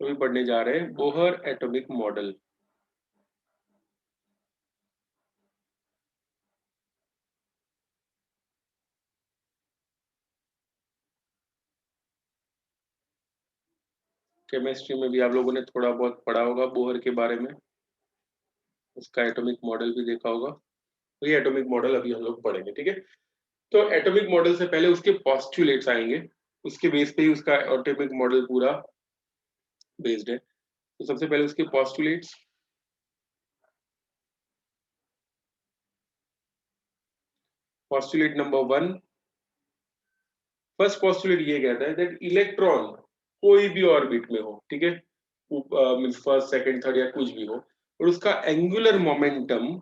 अभी पढ़ने जा रहे हैं बोहर एटॉमिक मॉडल। केमिस्ट्री में भी आप लोगों ने थोड़ा बहुत पढ़ा होगा बोहर के बारे में, उसका एटॉमिक मॉडल भी देखा होगा। तो ये एटॉमिक मॉडल अभी हम लोग पढ़ेंगे, ठीक है। तो एटॉमिक मॉडल से पहले उसके पोस्टुलेट्स आएंगे, उसके बेस पे ही उसका एटॉमिक मॉडल पूरा बेस्ड है। तो सबसे पहले उसके postulates. Postulate number 1, first postulate ये कहता है दैट इलेक्ट्रॉन कोई भी ऑर्बिट में हो, ठीक है, मींस फर्स्ट सेकंड थर्ड या कुछ भी हो, और उसका angular momentum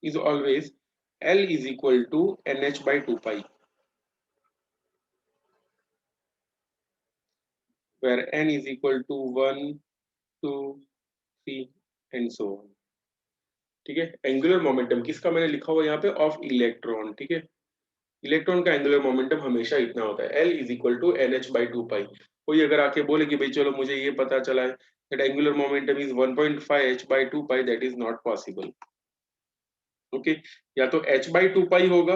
is always L is equal to NH by 2 pi, where N is equal to 1, 2, 3 and so on, ठीक है। एंगुलर मोमेंटम किसका मैंने लिखा हुआ यहाँ पे, ऑफ इलेक्ट्रॉन, ठीक है। इलेक्ट्रॉन का एंगुलर मोमेंटम हमेशा इतना होता है, L is equal to NH by 2 pi। कोई अगर आके बोले कि भाई चलो मुझे ये पता चला है that angular momentum is 1.5 h by 2 pi, that is not possible, okay. या तो h by 2 pi होगा,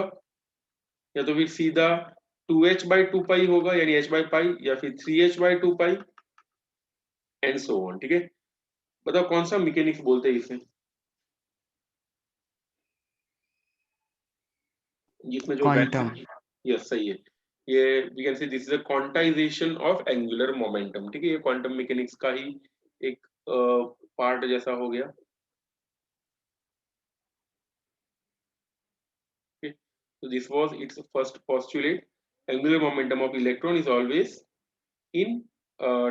या तो फिर सीधा 2h by 2 pi होगा यानी h by pi, या फिर 3h by 2 pi and so on, ठीक है। बताओ कौन सा मैकेनिक्स बोलते हैं इसे, जिसमें जो क्वांटम। वैल्यू, यस सही है। ये we can say this is a quantization of angular momentum, ठीक है। ये क्वांटम मैकेनिक्स का ही एक पार्ट जैसा हो गया, okay. So this was its first postulate, angular momentum of electron is always in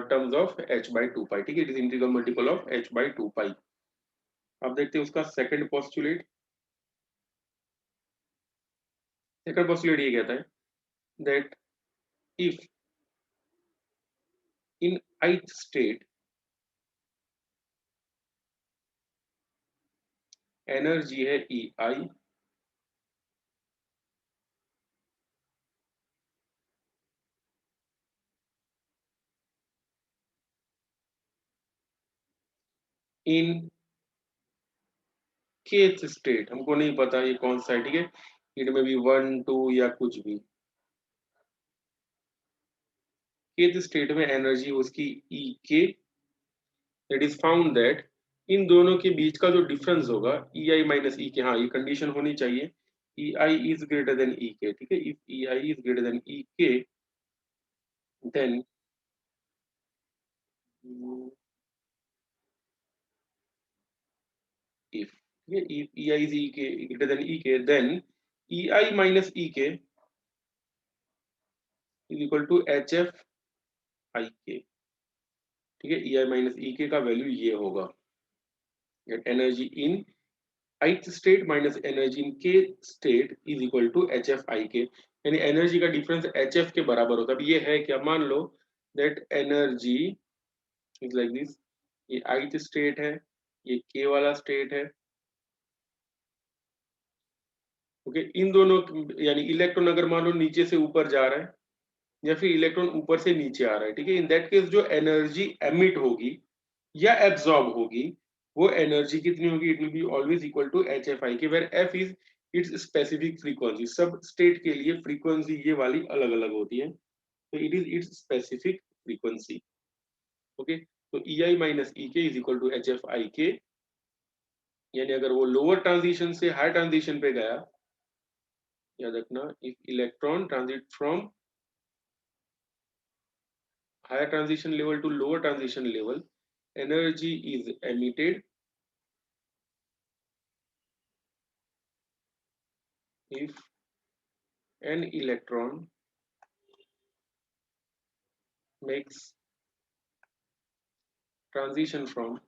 terms of h by 2 pi, ठीक है, it is integral multiple of h by 2 pi। अब देखते हैं उसका सेकंड पोस्टुलेट। सेकंड पोस्टुलेट ये कहता है that if in ith state energy है EI, इन kth स्टेट, हमको नहीं पता ये कौन सा है, ठीक है, इट में भी 1 2 या कुछ भी, kth स्टेट में एनर्जी उसकी EK, that is found that in दोनों के बीच का जो डिफरेंस होगा EI माइनस EK, हाँ ये कंडीशन होनी चाहिए, EI is greater than EK, ठीक है। If EI is greater than EK then if, yeah, if EI is EK greater than EK, then EI minus EK is equal to HF IK, ठीक है। EI minus EK का value ये होगा, energy in ith state minus energy in k state is equal to HF IK, यानी energy का difference HF के बराबर होता है। अब ये है क्या, मान लो that energy is like this, ये ith स्टेट है, ये k वाला स्टेट है, ओके। इन दोनों यानी इलेक्ट्रॉन अगर मान लो नीचे से ऊपर जा रहा है या फिर इलेक्ट्रॉन ऊपर से नीचे आ रहा है, ठीक है, इन दैट केस जो एनर्जी एमिट होगी या एब्जॉर्ब होगी वो एनर्जी कितनी होगी, it will be always equal to H F आई के, where F is its specific frequency. सब स्टेट के लिए फ्रीक्वेंसी ये वाली अलग अलग होती है, तो it is its specific frequency, okay. तो E I minus E K is equal to H F I K, यानी अगर वो लोअर ट्रांजिशन से हाई ट्रांजिशन पे गया, याद रखना, if electron transit from higher transition level to lower transition level, energy is emitted if an electron makes transition from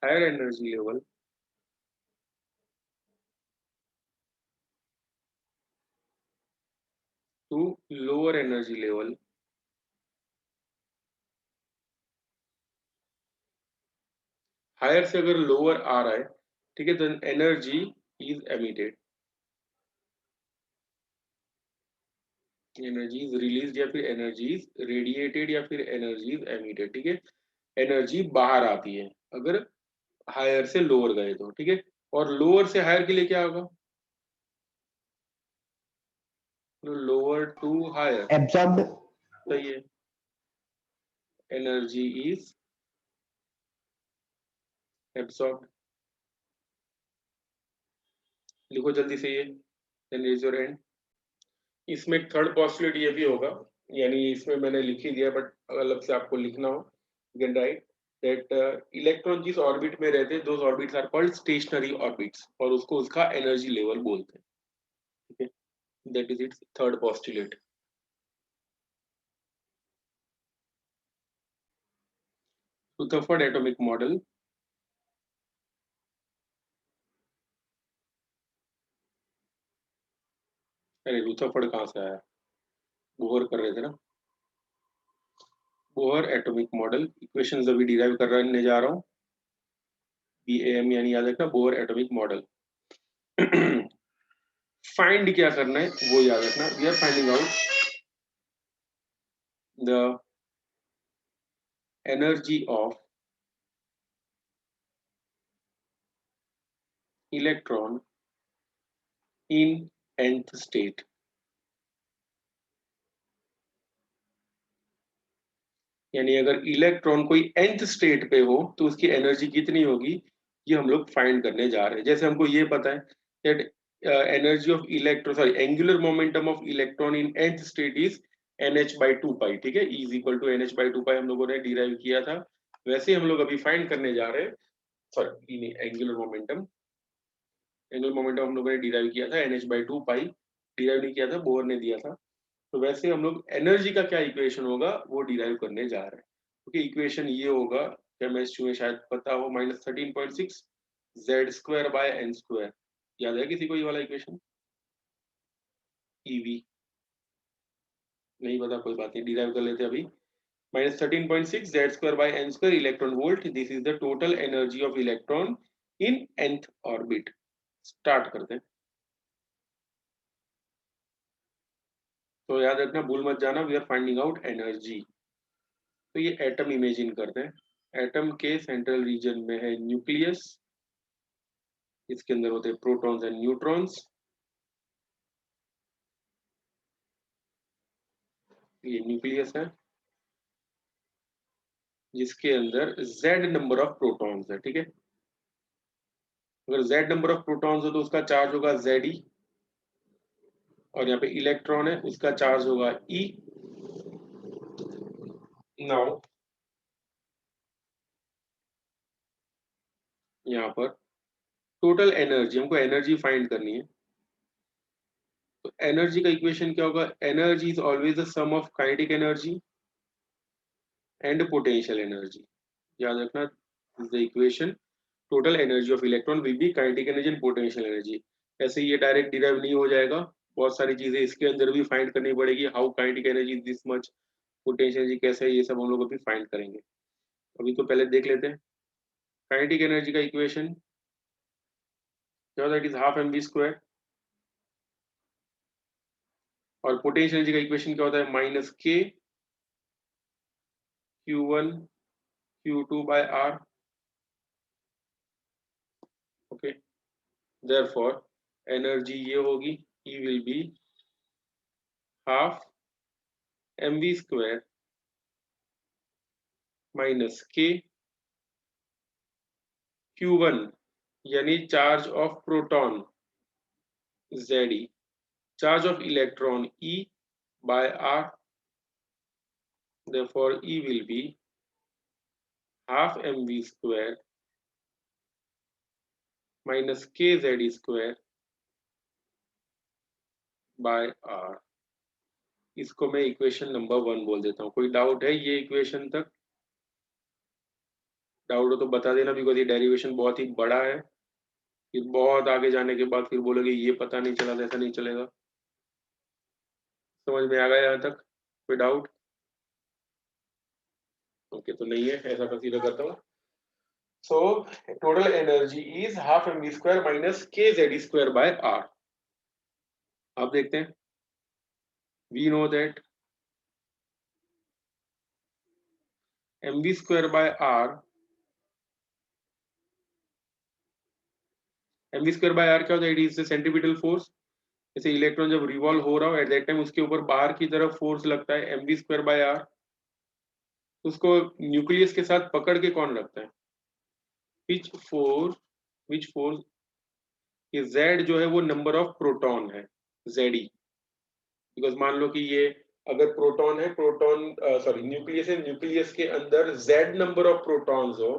higher energy level to lower energy level higher से अगर lower आ रहा है, ठीक है, then energy is emitted, energy is release या फिर energy is radiated या फिर एनर्जी इज एमिटेड, ठीक है, एनर्जी बाहर आती है अगर हायर से लोअर गए तो, ठीक है। और लोअर से हायर के लिए क्या होगा, लोअर टू हायर, एब्जॉर्ब्ड। सही है, एनर्जी इज एब्सॉर्ब्ड, लिखो जल्दी से ये, देन रेज योर हैंड। इसमें एक थर्ड पॉस्टुलेट ये भी होगा, यानी इसमें मैंने लिख ही दिया, बट अलग से आपको लिखना हो, you can write that electron जिस ऑर्बिट में रहते हैं those orbits are called stationary orbits, और उसको उसका एनर्जी लेवल बोलते हैं, ठीक है, that is its third postulate. Rutherford atomic model, अरे रुदरफोर्ड कहाँ से आया, बोहर कर रहे थे ना, बोहर एटॉमिक मॉडल, इक्वेशंस अभी डिराइव करने जा रहा हूँ, BAM यानी याद रखना, बोहर एटॉमिक मॉडल। फाइंड क्या करना है वो याद रखना, we are finding out the energy of electron in nth state, यानी अगर इलेक्ट्रॉन कोई nth स्टेट पे हो तो उसकी एनर्जी कितनी होगी, ये हम लोग फाइंड करने जा रहे हैं। जैसे हमको ये पता है that energy of electron, sorry, angular momentum of electron in nth state is NH/2 pi, ठीक है, E is equal to NH/2 pi हम लोगों ने डिराइव किया था, वैसे हम लोग अभी फाइंड करने जा रहे हैं, sorry, angular momentum, angular momentum हम लोगों ने डिराइव किया था NH/2 पाई, डिराइव नहीं किया था, बोर ने दिया था, तो वैसे हम लोग एनर्जी का क्या इक्वेशन होगा वो डिराइव करने जा रहे हैं, क्योंकि इक्वेशन ये होगा, केमिस्ट्री में शायद पता हो, -13.6 Z²/n², याद है किसी को ये वाला इक्वेशन, EV, नहीं पता कोई बात नहीं, डिराइव कर लेते अभी, -13.6 Z²/n² electron volt, this is the total energy of electron in nth orbit. Start करते हैं, तो याद रखना, भूल मत जाना, we are finding out energy. तो ये एटम इमेजिन करते हैं, एटम के सेंट्रल रीजन में है न्यूक्लियस, इसके अंदर होते हैं प्रोटॉन्स एंड न्यूट्रॉन्स, ये न्यूक्लियस है जिसके अंदर Z नंबर ऑफ प्रोटॉन्स है, ठीक है, अगर Z नंबर ऑफ प्रोटॉन्स हो तो उसका चार्ज होगा Ze, और यहाँ पे इलेक्ट्रॉन है उसका चार्ज होगा E। नाउ यहाँ पर टोटल एनर्जी, हमको एनर्जी फाइंड करनी है, तो एनर्जी का इक्वेशन क्या होगा, energy is always the sum of kinetic energy and potential energy, याद रखना, is the equation, total energy of electron will be kinetic energy and potential energy. ऐसे ये डायरेक्ट डिराइव नहीं हो जाएगा, बहुत सारी चीजें इसके अंदर भी फाइंड करनी पड़ेगी, how kinetic energy this much, potential energy कैसे है, ये सब हम लोग अभी फाइंड करेंगे। अभी तो पहले देख लेते हैं काइनेटिक एनर्जी का इक्वेशन क्या होता है, इट इज हाफ mv², और पोटेंशियल एनर्जी का इक्वेशन क्या होता है, -k q1 q2/r, okay, therefore energy ये होगी, E will be half mv² -k q1 यानी charge of proton Ze, charge of electron E/r, therefore E will be half mv² minus kz²/r। इसको मैं equation number 1 बोल देता हूँ। कोई doubt है ये इक्वेशन तक? डाउट हो तो बता देना, बिकॉज ये डेरिवेशन बहुत ही बड़ा है, फिर बहुत आगे जाने के बाद फिर बोलोगे ये पता नहीं चला, ऐसा नहीं चलेगा। समझ में आ गया यहाँ तक? कोई डाउट? ओके, तो नहीं है, ऐसा कंसीडर करता हूँ। So total energy is half mv square minus k z square by r. अब देखते हैं, we know that mv square by r, mv square by r क्या होता है? It is the centripetal force. जैसे इलेक्ट्रॉन जब रिवॉल्व हो रहा हो एट दैट टाइम उसके ऊपर बाहर की तरफ फोर्स लगता है mv स्क्वायर बाय r, उसको न्यूक्लियस के साथ पकड़ के कौन रखता है? विच फोर्स ये z जो है वो नंबर ऑफ प्रोटॉन है, Ze, बिकॉज मान लो कि ये अगर प्रोटॉन है, प्रोटॉन सॉरी न्यूक्लियस है, न्यूक्लियस के अंदर z नंबर ऑफ प्रोटॉन्स हो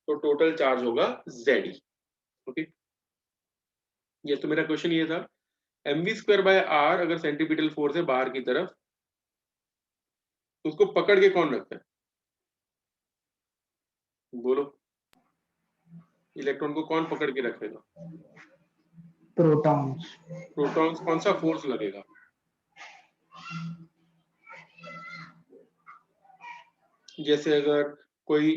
तो टोटल चार्ज होगा Ze। ओके, ये तो मेरा क्वेश्चन ये था, mv स्क्वायर बाय r अगर सेंट्रीपिटल फोर्स है बाहर की तरफ तो उसको पकड़ के कौन रखता है? बोलो, इलेक्ट्रॉन को कौन पकड़ के रखेगा? प्रोटॉन्स। प्रोटॉन्स। कौन सा फोर्स लगेगा? जैसे अगर कोई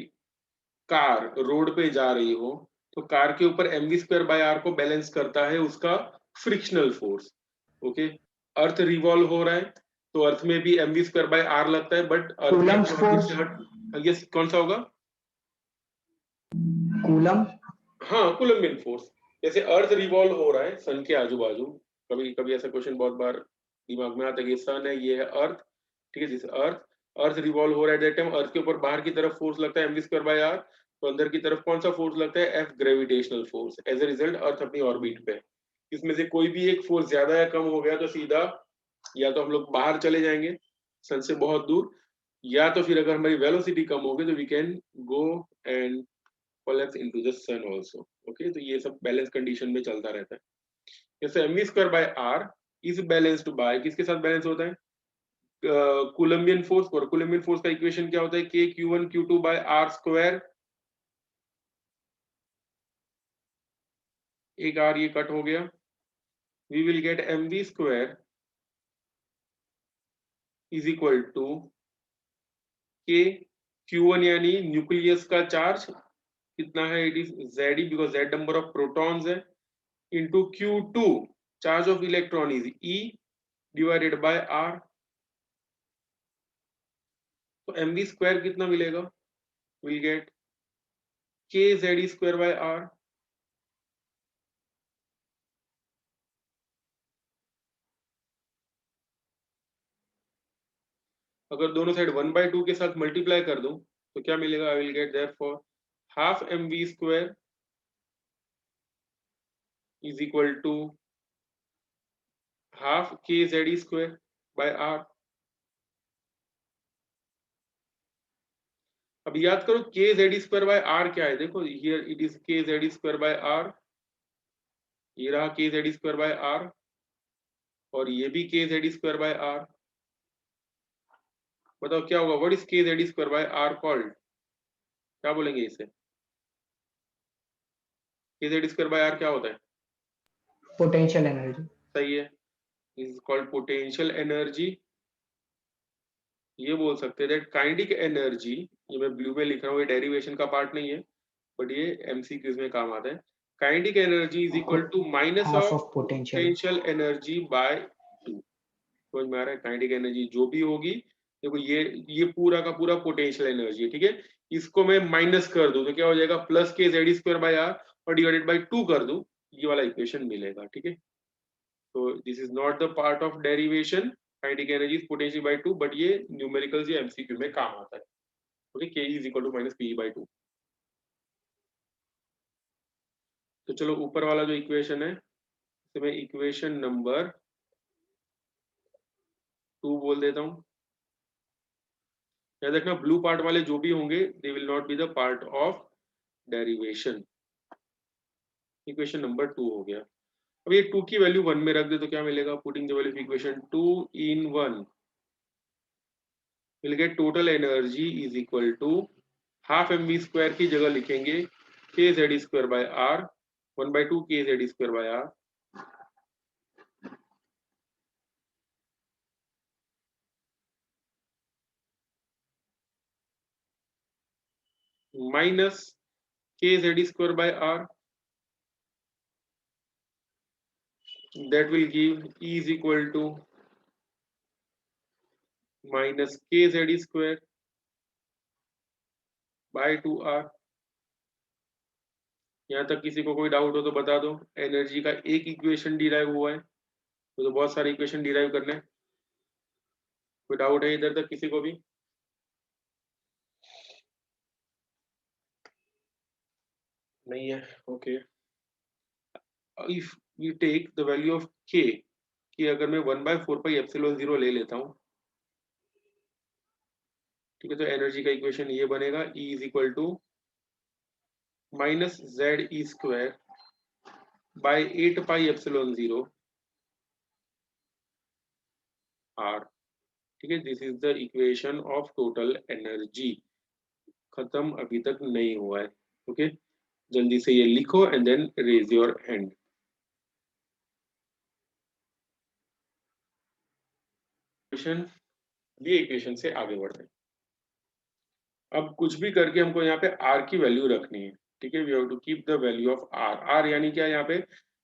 कार रोड पे जा रही हो तो कार के ऊपर mv स्क्वायर बाय r को बैलेंस करता है उसका फ्रिक्शनल फोर्स। ओके, अर्थ रिवॉल्व हो रहा है तो अर्थ में भी mv स्क्वायर बाय r लगता है, बट अर्थ की कूलम्स ग्रेविटी फोर्स। से हट, यस कौन सा होगा? कूलम। हाँ, कूलम्बियन फोर्स। जैसे अर्थ रिवॉल्व हो रहा है सन के आजू बाजू, कभी कभी ऐसा क्वेश्चन बहुत बार दिमाग में आता है कि सन है, ये है अर्थ, ठीक है, जैसे अर्थ रिवॉल्व हो रहा है, दैट टाइम अर्थ के ऊपर बाहर की तरफ फोर्स लगता है mv स्क्वायर बाय r, तो अंदर की तरफ कौन सा फोर्स लगता है? f gravitational force. As a result earth अपनी ऑर्बिट पे है, इसमें से कोई भी एक फोर्स ज्यादा या कम हो गया तो सीधा या तो हम लोग बाहर चले जाएंगे सन से बहुत दूर, या तो फिर अगर हमारी वेलोसिटी कम होगी तो we can go and collapse into the sun also. Okay, तो ये सब बैलेंस कंडीशन में चलता रहता है। जैसे mv square by r is balanced bye, किसके साथ बैलेंस होता है? कूलम्बियन फोर्स। और कूलम्बियन फोर्स का इक्वेशन क्या होता है? k q1 q2 by r square, एक r ये कट हो गया, we will get mv square is equal to k q1 यानी न्यूक्लियस का चार्ज कितना है? It is z, because z number of protons है, into q2 charge of electron is e divided by r। तो mv स्क्वायर कितना मिलेगा? Will get k z square by r। अगर दोनों साइड 1/2 के साथ मल्टीप्लाई कर दूं तो क्या मिलेगा? I will get therefore half mv square is equal to half k z square by r। अब याद करो k z square by r क्या है? देखो here it is k z square by r, ये रहा k z square by r, और ये भी k z square by r। बताओ क्या होगा? What is k z square by r called? क्या बोलेंगे इसे? k z square by r क्या होता है? Potential energy. सही है, इज कॉल्ड पोटेंशियल एनर्जी। ये बोल सकते हैं दैट काइनेटिक एनर्जी, ये मैं ब्लू में लिख रहा हूँ, ये डेरिवेशन का पार्ट नहीं है बट ये एमसीक्यूज में काम आता है। Kinetic energy is equal to minus half of of potential. Potential energy by 2। समझ में आ रहा है? काइनेटिक एनर्जी जो भी होगी, देखो ये पूरा का पूरा पोटेंशियल एनर्जी है, ठीक है, इसको मैं माइनस कर दूं तो क्या हो जाएगा? प्लस के जेड स्क्वायर बाय आर, और डिवाइडेड बाय 2 कर दूं, ये वाला इक्वेशन मिलेगा, ठीक है। तो this is not the part of derivation, kinetic energy is potential by 2, but ये न्यूमेरिकल्स या एमसीक्यू में काम आता है। Okay, K is equal to minus P by 2। तो चलो ऊपर वाला जो इक्वेशन है तो मैं इक्वेशन नंबर 2 बोल देता हूँ। याद रखना ब्लू पार्ट वाले जो भी होंगे they will not be the part of derivation. Equation number 2 हो गया। अब ये 2 की वैल्यू 1 में रख दे तो क्या मिलेगा? Putting the value of equation 2 in 1 will get total energy is equal to half mv square की जगह लिखेंगे k z square by r, 1/2 k z square by r, minus kz square by r, that will give E is equal to minus kz square by 2r। यहाँ तक किसी को कोई doubt हो तो बता दो। एनर्जी का एक इक्वेशन डिराइव हुआ है, तो बहुत सारे इक्वेशन डिराइव करने हैं। कोई डाउट है इधर तक किसी को भी? नहीं है, okay. If we take the value of k, कि अगर मैं 1/4πε0 ले लेता हूँ, ठीक है, तो एनर्जी का इक्वेशन ये बनेगा E is equal to minus Z E square by 8πε0 r। ठीक है, this is the equation of total energy. खत्म अभी तक नहीं हुआ है, ओके। जल्दी से ये लिखो and then raise your hand. ये इक्वेशन से आगे बढ़ते हैं। अब कुछ भी करके हमको यहाँ पे r की वैल्यू रखनी है, ठीक है। We have to keep the value of r। r यानी क्या, यहाँ पे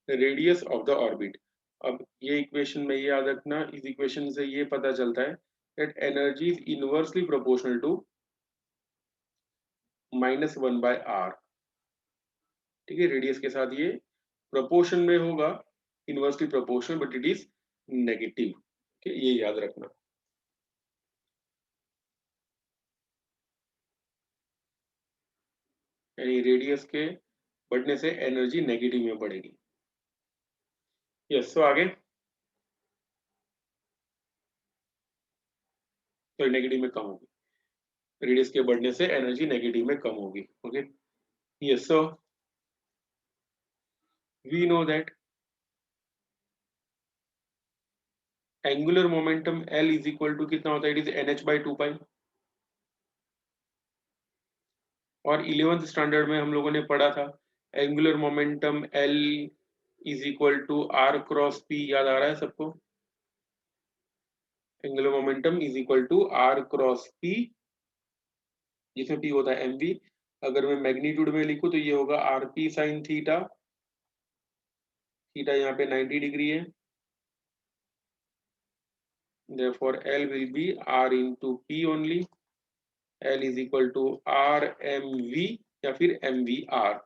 रेडियस ऑफ द ऑर्बिट। अब ये इक्वेशन में ये याद रखना, इस इक्वेशन से ये पता चलता है that energy is inversely proportional to -1/r। ठीक है, रेडियस के साथ ये प्रोपोर्शन में होगा, inversely proportional, but it is negative. ठीक है, ये याद रखना। यानी रेडियस के बढ़ने से एनर्जी नेगेटिव में बढ़ेगी। यस, तो आगे तो नेगेटिव में कम होगी। रेडियस के बढ़ने से एनर्जी नेगेटिव में कम होगी, okay. Yes, so we know that angular momentum L is equal to कितना होता है, इट इज NH/2π। और 11th स्टैंडर्ड में हम लोगों ने पढ़ा था angular momentum L is equal to R cross P। याद आ रहा है सबको? Angular momentum is equal to R cross P, जिसमें P होता है mv। अगर मैं मैग्नीट्यूड में लिखूं तो ये होगा RP साइन थीटा। थीटा यहाँ पे 90 डिग्री है, therefore L will be R into P only। L is equal to RmV या फिर MVR।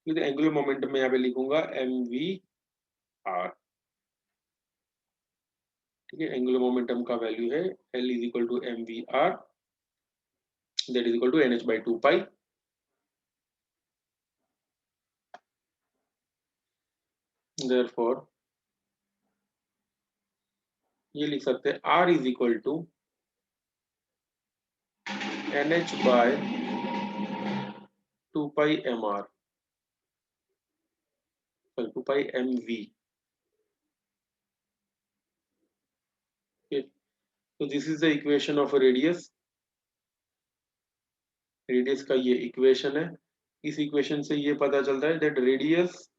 तो एंगुलर मोमेंटम में यहाँ पे लिखूंगा MVR। ठीक है, एंगुलर मोमेंटम का वैल्यू है L is equal to MVR, that is equal to NH/2π। therefore ये लिख सकते हैं R is equal to NH/2πmR, 2πmV। तो this is the equation of radius. Radius का ये इक्वेशन है। इस इक्वेशन से ये पता चलता है that radius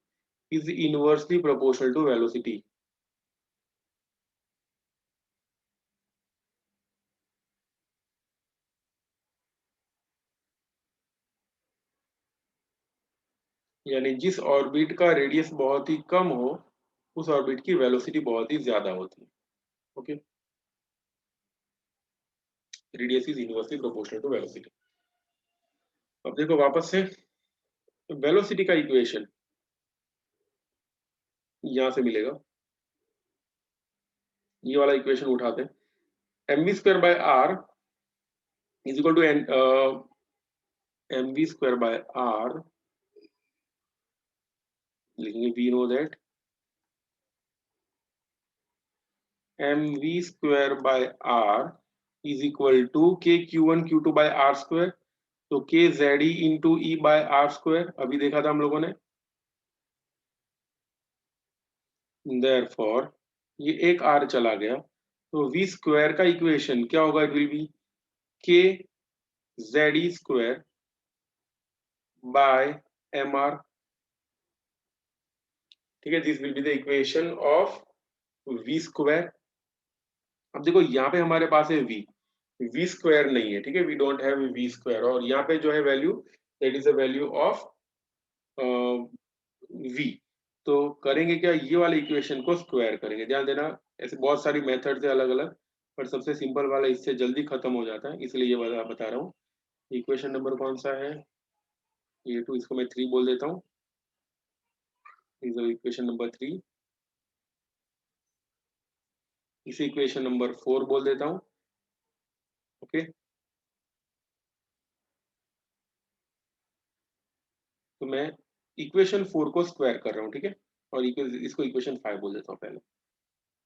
is inversely proportional to velocity. यानी जिस ऑर्बिट का रेडियस बहुत ही कम हो, उस ऑर्बिट की वेलोसिटी बहुत ही ज्यादा होती है, okay. Radius is inversely proportional to velocity. अब देखो वापस से वेलोसिटी का इक्वेशन यहां से मिलेगा। ये वाला इक्वेशन उठाते हैं, mv² is equal to mv² लिखेंगे। We know that mv² is equal to kq1 q2/r²। तो kze इंटू e/r², अभी देखा था हम लोगों ने। Therefore ये एक r चला गया, तो v² का इक्वेशन क्या होगा, it will be kze² by mr। ठीक है, this will be the equation of v²। अब देखो यहाँ पे हमारे पास है v² नहीं है, ठीक है, वी डोंट हैव v²। और यहाँ पे जो है value, that is the value of v। तो करेंगे क्या, ये वाले इक्वेशन को स्क्वायर करेंगे। ध्यान देना, ऐसे बहुत सारी मेथड है अलग अलग, पर सबसे सिंपल वाला इससे जल्दी खत्म हो जाता है, इसलिए ये वाला बता रहा हूँ। इक्वेशन नंबर कौन सा है, ये टू, इसको मैं 3 बोल देता हूँ, इक्वेशन नंबर 3। इसे इक्वेशन नंबर 4 बोल देता हूँ। ओके, तो मैं इक्वेशन 4 को स्क्वायर कर रहा हूँ, ठीक है, और इसको इक्वेशन 5 बोल देता हूँ पहले।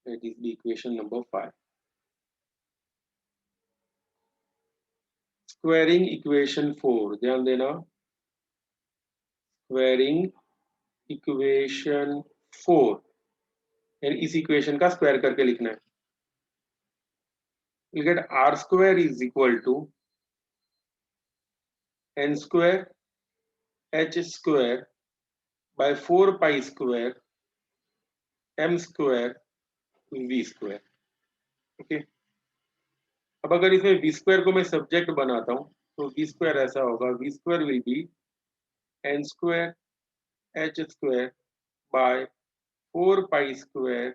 That is the equation number 5। Squaring equation 4, ध्यान देना, स्क्वायरिंग इक्वेशन 4, यानी इस इक्वेशन का स्क्वायर करके लिखना है। we'll get r square is equal to n square h square by 4 pi square m square v square। Okay, अब अगर इसमें v square को मैं सब्जेक्ट बनाता हूँ, तो v square ऐसा होगा, v square will be n square h square by 4 pi square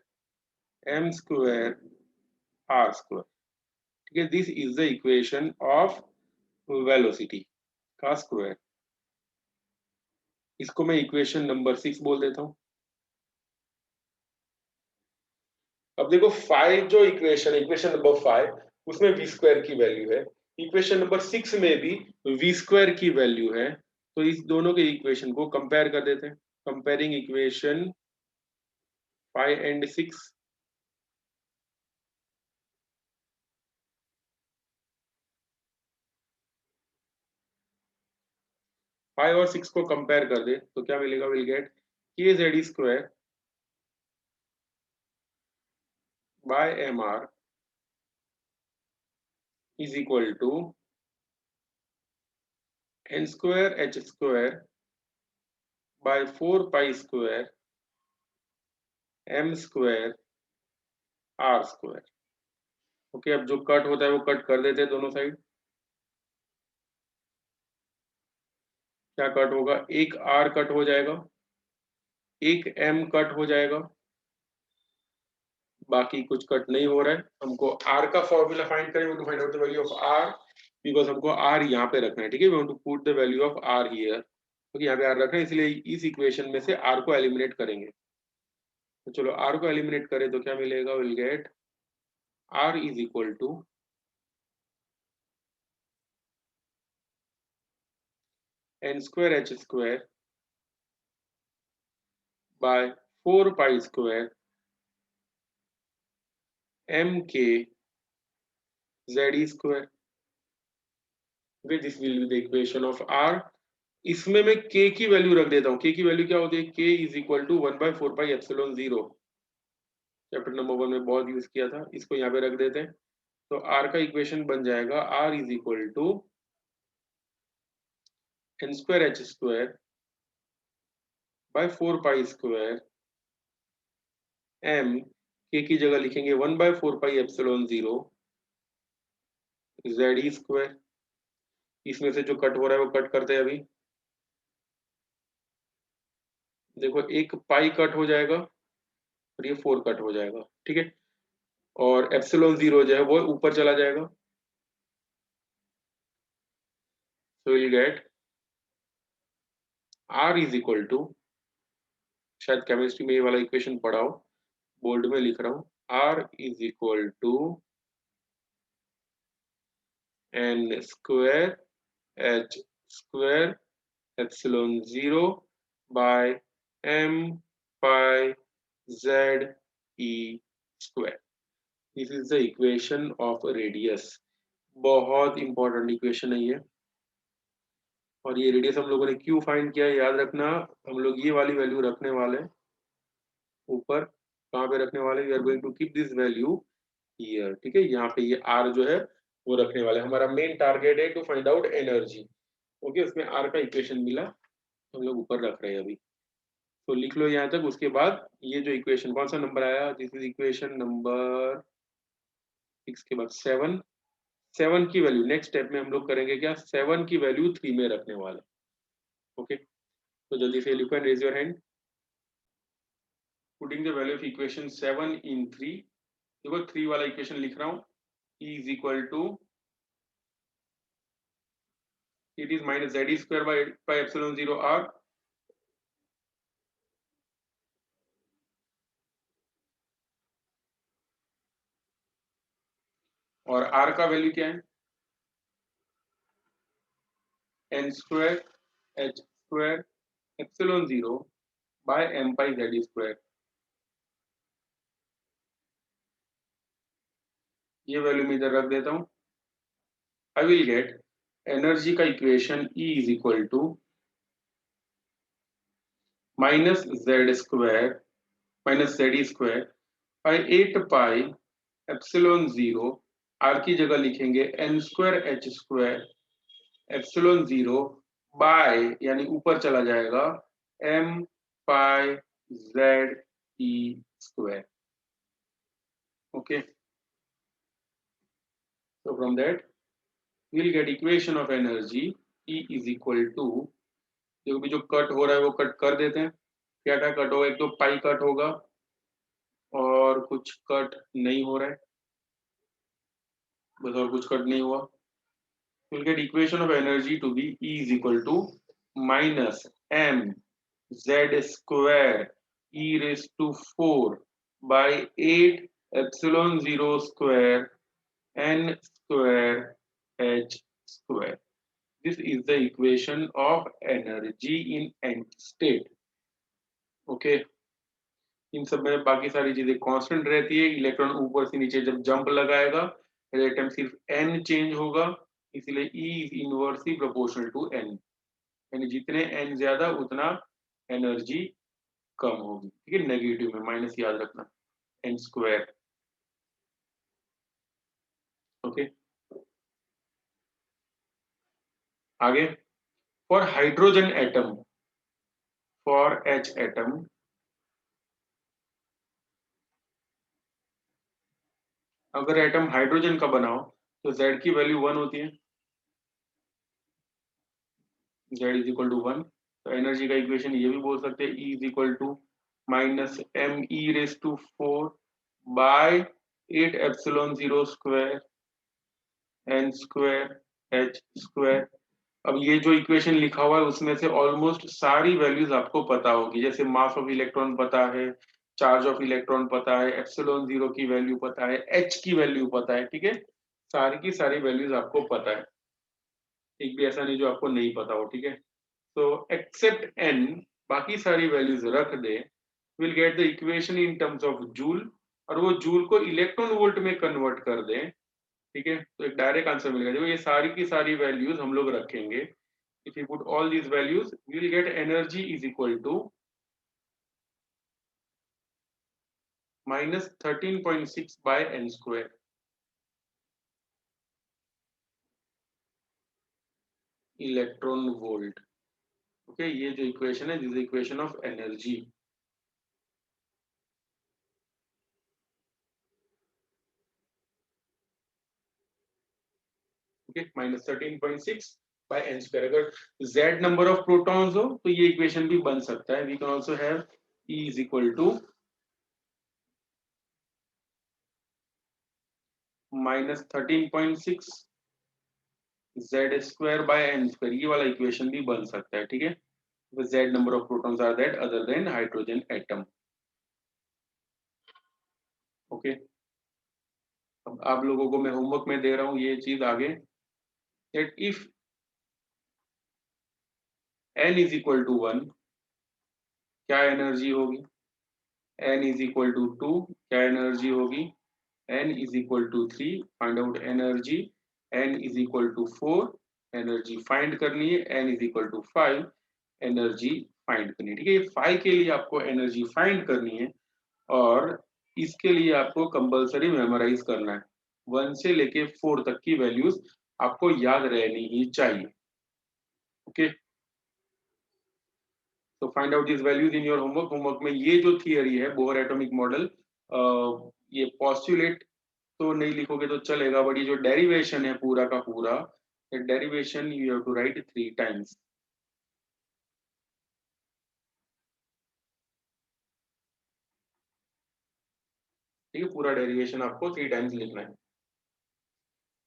m square r square। ठीक है, this is the equation of velocity का स्क्वायर। इसको मैं इक्वेशन नंबर 6 बोल देता हूँ। अब देखो 5 जो इक्वेशन, इक्वेशन नंबर 5, उसमें v स्क्वायर की वैल्यू है, इक्वेशन नंबर 6 में भी v स्क्वायर की वैल्यू है। तो इस दोनों के इक्वेशन को कंपेयर कर देते हैं। Comparing equation 5 and 6। फाइव और 6 को कंपेयर कर दे तो क्या मिलेगा, will get K Z square by M R is equal to N square H square by 4 pi square M square R square. Okay, अब जो कट होता है वो कट कर देते हैं दोनों साइड। क्या कट होगा, एक आर कट हो जाएगा, एक एम कट हो जाएगा, बाकी कुछ कट नहीं हो रहा है। हमको आर का फॉर्मूला फाइंड करें, to find out the value of R, because हमको आर यहाँ पे रखना है। ठीक है, we want to put the value of R here, क्योंकि यहाँ पे आर रखना है, इसलिए इस इक्वेशन में से आर को एलिमिनेट करेंगे। तो चलो आर को एलिमिनेट करें तो क्या मिलेगा, will get R is equal to N square H square by 4 pi square M K Z square. Okay, this will be the equation of R. इसमें मैं k की वैल्यू रख देता हूँ। k की वैल्यू क्या होती है, k is equal to 1/4 pi epsilon 0, chapter number 1 में बहुत यूज किया था। इसको यहाँ पे रख देते हैं, तो r का इक्वेशन बन जाएगा r is equal to N square H square by 4 pi square m, k की जगह लिखेंगे 1/4 पाई एप्सिलॉन 0 जेड स्क्वायर। इसमें से जो कट हो रहा है वो कट करते हैं अभी। देखो एक पाई कट हो जाएगा और ये 4 कट हो जाएगा। ठीक है, और एप्सिलॉन 0 जो है वो ऊपर चला जाएगा। So will get r is equal to, शायद केमिस्ट्री में ये वाला इक्वेशन पढ़ा हो, बोल्ड में लिख रहा हूँ, r is equal to N square H square epsilon 0 by m पाई z e square. This is the equation of radius. बहुत इंपॉर्टेंट इक्वेशन है ये। और ये रेडियस हम लोगों ने क्यों फाइंड किया है, याद रखना, हम लोग ये वाली वैल्यू रखने वाले हैं ऊपर। कहाँ पे रखने वाले, we are going to keep this value here. ठीक है, यहाँ पे ये आर जो है वो रखने वाले। हमारा मेन टारगेट है to find out energy. Okay, उसमें आर का इक्वेशन मिला, हम लोग ऊपर रख रहे हैं अभी। तो लिख लो यहाँ तक। उसके बाद ये जो इक्वेशन, कौन सा नंबर आया, दिस इज इक्वेशन नंबर 6 के बाद 7। 7 की वैल्यू नेक्स्ट स्टेप में हम लोग करेंगे क्या, 7 की वैल्यू 3 में रखने वाले। ओके, तो जल्दी से लिखो and raise your hand. Putting the value of equation 7 in 3, देखो 3 वाला इक्वेशन लिख रहा हूँ। E is equal to, it is minus Z square by epsilon 0 R, और आर का वैल्यू क्या है, N square H square epsilon 0 by M pi Z square. ये वैल्यू मैं इधर रख देता हूँ। आई विल गेट एनर्जी का equation E is equal to minus Z square minus Z square by 8 pi epsilon 0, R की जगह लिखेंगे N square H square epsilon 0 by, यानी ऊपर चला जाएगा, M pi Z E square. Okay, so from that we'll get equation of energy E is equal to, जो भी जो कट हो रहा है वो कट कर देते हैं। क्या क्या कट होगा, एक तो पाई कट होगा और कुछ कट नहीं हो रहा है, बस और कुछ कट नहीं हुआ। we'll get equation of energy to be E is equal to minus m z square e raised to 4 by 8 epsilon 0 square n square h square. This is the equation of energy in nth state. Okay, इन सब में बाकी सारी चीजें constant रहती है। Electron ऊपर से नीचे जब जंप लगाएगा, एटम सिर्फ n चेंज होगा, इसलिए E is inversely proportional to n, यानी जितने n ज्यादा उतना एनर्जी कम होगी। ठीक है, नेगेटिव में माइनस याद रखना, n स्क्वायर। ओके, आगे for hydrogen atom, for H atom, अगर एटम हाइड्रोजन का बनाओ तो Z की वैल्यू 1 होती है, Z इज इक्वल टू 1। तो एनर्जी का इक्वेशन ये भी बोल सकते हैं, E is equal to minus M E raise to 4 by 8 epsilon 0 square n square h square. अब ये जो इक्वेशन लिखा हुआ है उसमें से ऑलमोस्ट सारी वैल्यूज आपको पता होगी, जैसे मास ऑफ इलेक्ट्रॉन पता है, चार्ज ऑफ इलेक्ट्रॉन पता है, एप्सिलॉन 0 की वैल्यू पता है, h की वैल्यू पता है। ठीक है, सारी की सारी वैल्यूज आपको पता है, एक भी ऐसा नहीं जो आपको नहीं पता हो। ठीक है, तो एक्सेप्ट n, बाकी सारी वैल्यूज रख दे, will get the equation in terms of joule, और वो जूल को इलेक्ट्रॉन वोल्ट में कन्वर्ट कर दे। ठीक है, तो एक डायरेक्ट आंसर मिलेगा। देखो ये सारी की सारी वैल्यूज हम लोग रखेंगे, if you put all these values we will get energy is equal to minus 13.6 by n square. Electron volt. Okay, ये जो इक्वेशन है, this equation of energy. Okay, minus 13.6 by n square. अगर z number of protons हो तो ये equation भी बन सकता है। We can also have E is equal to minus 13.6 z square by n square, ये वाला इक्वेशन भी बन सकता है। ठीक है, z number of protons are that other than hydrogen atom. Okay, अब आप लोगों को मैं होमवर्क में दे रहा हूं ये चीज आगे, that if n is equal to 1 क्या एनर्जी होगी, n is equal to 2 क्या एनर्जी होगी, n is equal to 3 find out energy, n is equal to 4 energy find करनी है, n is equal to 5 energy find करनी है। ठीक है, ये 5 के लिए आपको एनर्जी फाइंड करनी है, और इसके लिए आपको कंपलसरी मेमोराइज करना है। 1 से लेके 4 तक की वैल्यूज आपको याद रहनी ही चाहिए। ओके, तो find out this values in your homework. Homework में ये जो थियरी है बोहर एटॉमिक मॉडल, ये पॉस्टुलेट तो नहीं लिखोगे तो चलेगा, बट ये जो डेरिवेशन है पूरा का पूरा, derivation you have to write 3 times. ठीक है, पूरा डेरिवेशन आपको 3 टाइम्स लिखना है।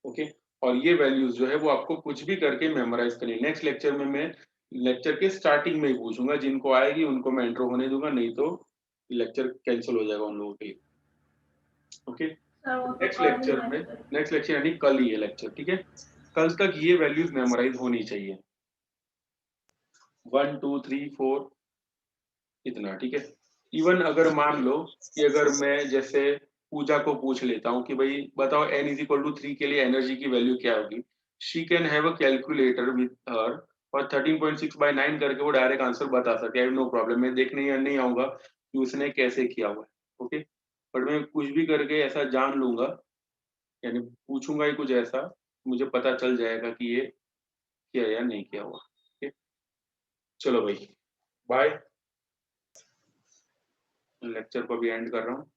ओके, और ये वैल्यूज जो है वो आपको कुछ भी करके मेमोराइज करनी है। नेक्स्ट लेक्चर में मैं लेक्चर के स्टार्टिंग में ही पूछूंगा, जिनको आएगी उनको मैं इंट्रो होने दूंगा, नहीं तो लेक्चर कैंसिल हो जाएगा उन लोगों के लिए। ओके, सर वो तो नेक्स्ट कल ही लेक्चर में, है। नेक्स्ट लेक्चर यानी कल ही है लेक्चर, ठीक है। कल तक ये वैल्यूज मेमोराइज होनी चाहिए, 1 2 3 4 इतना, ठीक है। इवन अगर मान लो कि अगर मैं जैसे पूजा को पूछ लेता हूँ कि भाई बताओ n इज इक्वल टू 3 के लिए एनर्जी की वैल्यू क्या होगी, she can have a calculator with her और 13.6/9 करके वो डायरेक्ट आंसर बता सके, आई नो प्रॉब्लम। मैं देखने या नहीं आऊंगा कि उसने कैसे किया हुआ है, ओके। बट मैं कुछ भी करके ऐसा जान लूंगा, यानी पूछूंगा ही कुछ ऐसा, मुझे पता चल जाएगा कि ये किया या नहीं किया हुआ, ठीक है। चलो भाई, बाय, लेक्चर को भी एंड कर रहा हूँ।